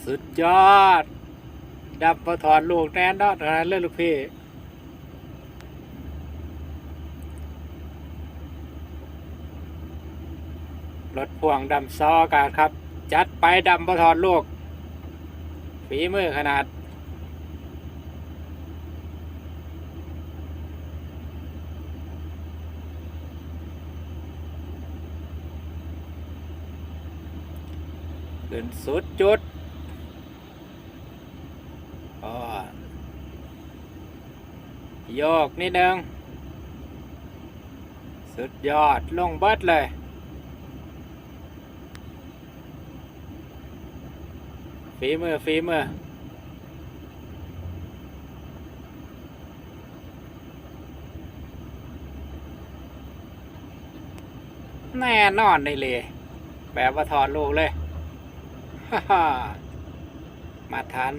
สุดยอดดับมาถอนลูกแน่นอนนะเลือดลูกพี่รถพ่วงดำซออากาศครับจัดไปดำมาถอนลูกฝีมือขนาดขึ้นสุดจุดโยกนิดนึงสุดยอดลงเบิดเลยฝีมือแน่นอนได้เลยแบบว่าถอดลูกเลยฮ่ามาทัน